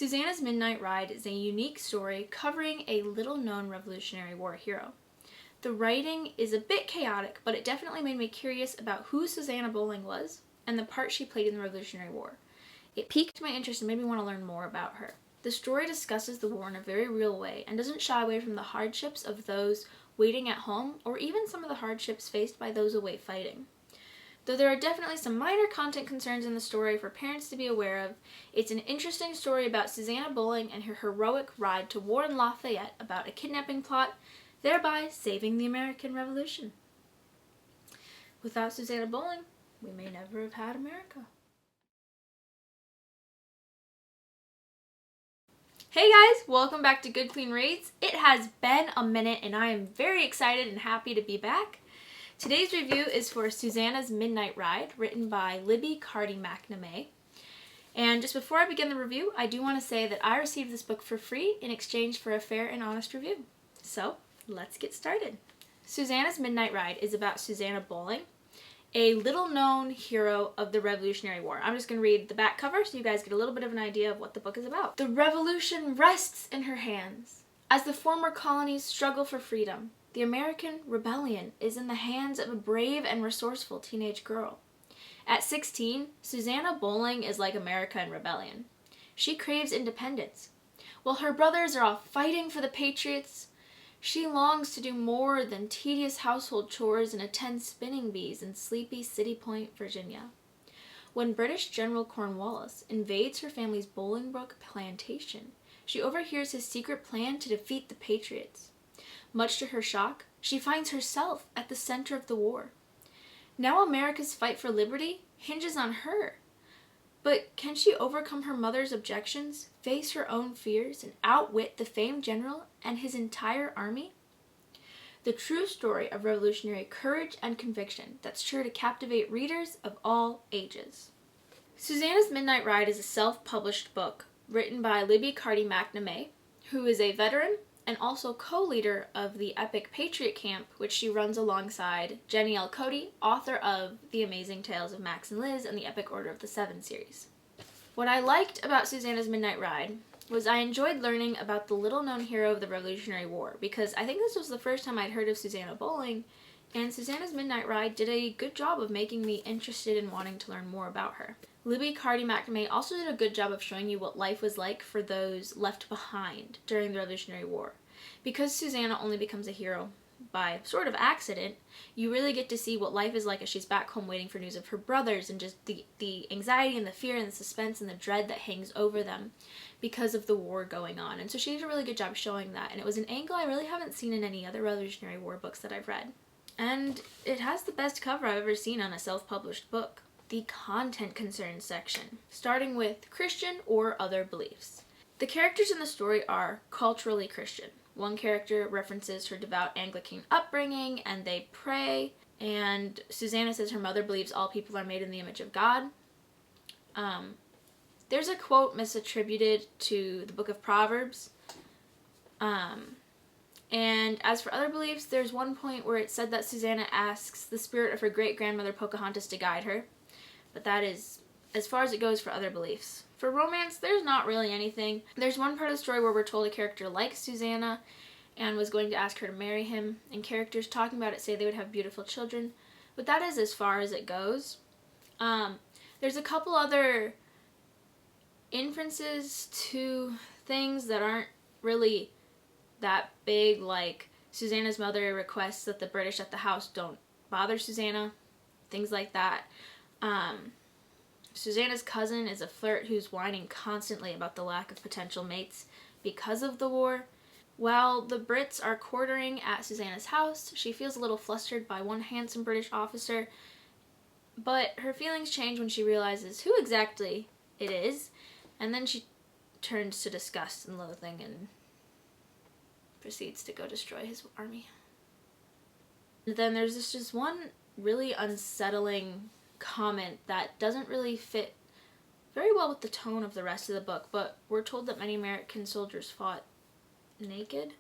Susanna's Midnight Ride is a unique story covering a little-known Revolutionary War hero. The writing is a bit chaotic, but it definitely made me curious about who Susanna Bowling was and the part she played in the Revolutionary War. It piqued my interest and made me want to learn more about her. The story discusses the war in a very real way and doesn't shy away from the hardships of those waiting at home or even some of the hardships faced by those away fighting. Though there are definitely some minor content concerns in the story for parents to be aware of, it's an interesting story about Susanna Bowling and her heroic ride to war in Lafayette about a kidnapping plot, thereby saving the American Revolution. Without Susanna Bowling, we may never have had America. Hey guys, welcome back to Good Clean Reads. It has been a minute and I am very excited and happy to be back. Today's review is for Susanna's Midnight Ride, written by Libby Carty McNamee. And just before I begin the review, I do want to say that I received this book for free in exchange for a fair and honest review. So, let's get started. Susanna's Midnight Ride is about Susanna Bowling, a little-known hero of the Revolutionary War. I'm just going to read the back cover so you guys get a little bit of an idea of what the book is about. The revolution rests in her hands. As the former colonies struggle for freedom, the American rebellion is in the hands of a brave and resourceful teenage girl. At 16, Susanna Bowling is like America in rebellion. She craves independence. While her brothers are off fighting for the Patriots, she longs to do more than tedious household chores and attend spinning bees in sleepy City Point, Virginia. When British General Cornwallis invades her family's Bolingbroke plantation, she overhears his secret plan to defeat the Patriots. Much to her shock, she finds herself at the center of the war. Now America's fight for liberty hinges on her. But can she overcome her mother's objections, face her own fears, and outwit the famed general and his entire army? The true story of revolutionary courage and conviction that's sure to captivate readers of all ages. Susanna's Midnight Ride is a self-published book written by Libby Carty McNamee, who is a veteran and also co-leader of the Epic Patriot Camp, which she runs alongside Jenny L. Cody, author of The Amazing Tales of Max and Liz and the Epic Order of the Seven series. What I liked about Susanna's Midnight Ride was I enjoyed learning about the little-known hero of the Revolutionary War, because I think this was the first time I'd heard of Susanna Bowling, and Susanna's Midnight Ride did a good job of making me interested in wanting to learn more about her. Libby Carty McNamee also did a good job of showing you what life was like for those left behind during the Revolutionary War. Because Susanna only becomes a hero by sort of accident, you really get to see what life is like as she's back home waiting for news of her brothers, and just the anxiety and the fear and the suspense and the dread that hangs over them because of the war going on. And so she did a really good job showing that, and it was an angle I really haven't seen in any other Revolutionary War books that I've read. And it has the best cover I've ever seen on a self-published book. The content concerns section, starting with Christian or other beliefs. The characters in the story are culturally Christian. One character references her devout Anglican upbringing, and they pray, and Susanna says her mother believes all people are made in the image of God. There's a quote misattributed to the book of Proverbs, and as for other beliefs, there's one point where it said that Susanna asks the spirit of her great-grandmother Pocahontas to guide her, but that is as far as it goes for other beliefs. For romance, there's not really anything. There's one part of the story where we're told a character likes Susanna and was going to ask her to marry him, and characters talking about it say they would have beautiful children, but that is as far as it goes. There's a couple other inferences to things that aren't really that big, like Susanna's mother requests that the British at the house don't bother Susanna, things like that. Susanna's cousin is a flirt who's whining constantly about the lack of potential mates because of the war. While the Brits are quartering at Susanna's house, she feels a little flustered by one handsome British officer, but her feelings change when she realizes who exactly it is, and then she turns to disgust and loathing and proceeds to go destroy his army. And then there's just one really unsettling comment that doesn't really fit very well with the tone of the rest of the book, but we're told that many American soldiers fought naked,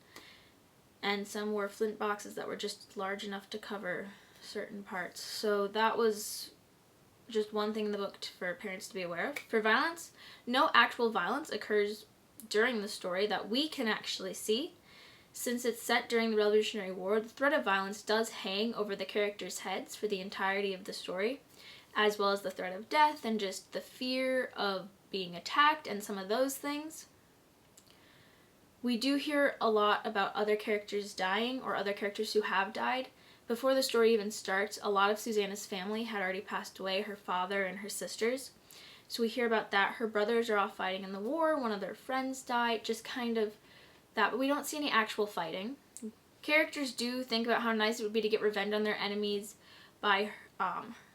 and some wore flint boxes that were just large enough to cover certain parts. So that was just one thing in the book for parents to be aware of. For violence, no actual violence occurs during the story that we can actually see. Since it's set during the Revolutionary War, the threat of violence does hang over the characters' heads for the entirety of the story, as well as the threat of death and just the fear of being attacked and some of those things. We do hear a lot about other characters dying or other characters who have died. Before the story even starts, a lot of Susanna's family had already passed away, her father and her sisters. So we hear about that. Her brothers are off fighting in the war, one of their friends died, just kind of that, but we don't see any actual fighting. Characters do think about how nice it would be to get revenge on their enemies by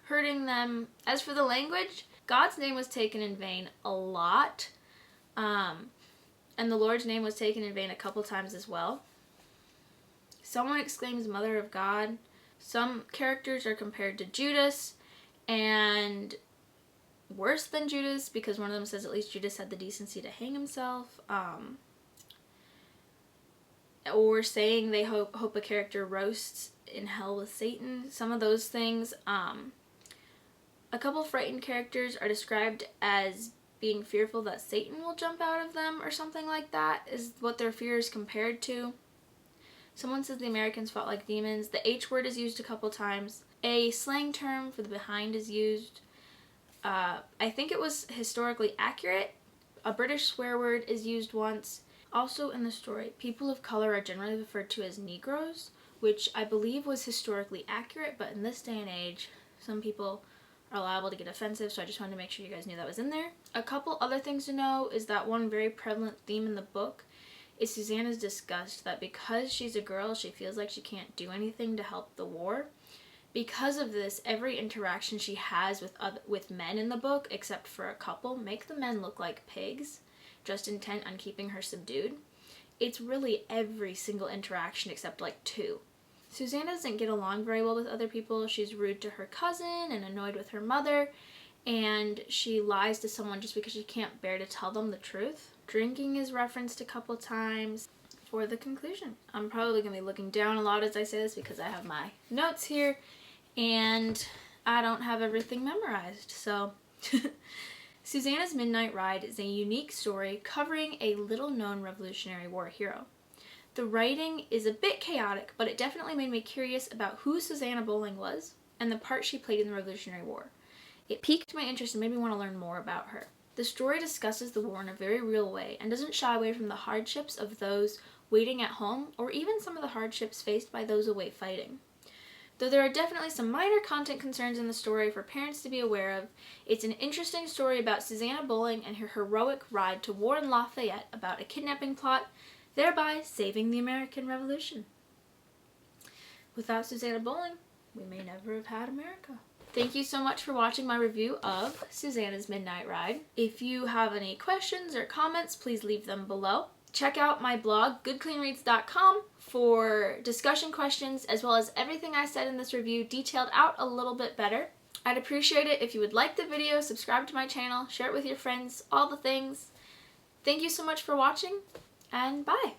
hurting them. As for the language, God's name was taken in vain a lot, and the Lord's name was taken in vain a couple times as well. Someone exclaims Mother of God. Some characters are compared to Judas, and worse than Judas, because one of them says at least Judas had the decency to hang himself. Or saying they hope a character roasts in hell with Satan. Some of those things. A couple frightened characters are described as being fearful that Satan will jump out of them or something like that, is what their fear is compared to. Someone says the Americans fought like demons. The H word is used a couple times. A slang term for the behind is used. I think it was historically accurate. A British swear word is used once. Also in the story, people of color are generally referred to as Negroes, which I believe was historically accurate, but in this day and age, some people are liable to get offensive, so I just wanted to make sure you guys knew that was in there. A couple other things to know is that one very prevalent theme in the book is Susanna's disgust that because she's a girl, she feels like she can't do anything to help the war. Because of this, every interaction she has with men in the book, except for a couple, make the men look like pigs, just intent on keeping her subdued. It's really every single interaction except like 2. Susanna doesn't get along very well with other people. She's rude to her cousin and annoyed with her mother, and she lies to someone just because she can't bear to tell them the truth. Drinking is referenced a couple times. For the conclusion, I'm probably going to be looking down a lot as I say this because I have my notes here and I don't have everything memorized. So Susanna's Midnight Ride is a unique story covering a little-known Revolutionary War hero. The writing is a bit chaotic, but it definitely made me curious about who Susanna Bowling was and the part she played in the Revolutionary War. It piqued my interest and made me want to learn more about her. The story discusses the war in a very real way and doesn't shy away from the hardships of those waiting at home or even some of the hardships faced by those away fighting. Though there are definitely some minor content concerns in the story for parents to be aware of, it's an interesting story about Susanna Bowling and her heroic ride to war in Lafayette about a kidnapping plot, thereby saving the American Revolution. Without Susanna Bowling, we may never have had America. Thank you so much for watching my review of Susanna's Midnight Ride. If you have any questions or comments, please leave them below. Check out my blog, goodcleanreads.com, for discussion questions as well as everything I said in this review detailed out a little bit better. I'd appreciate it if you would like the video, subscribe to my channel, share it with your friends, all the things. Thank you so much for watching, and bye!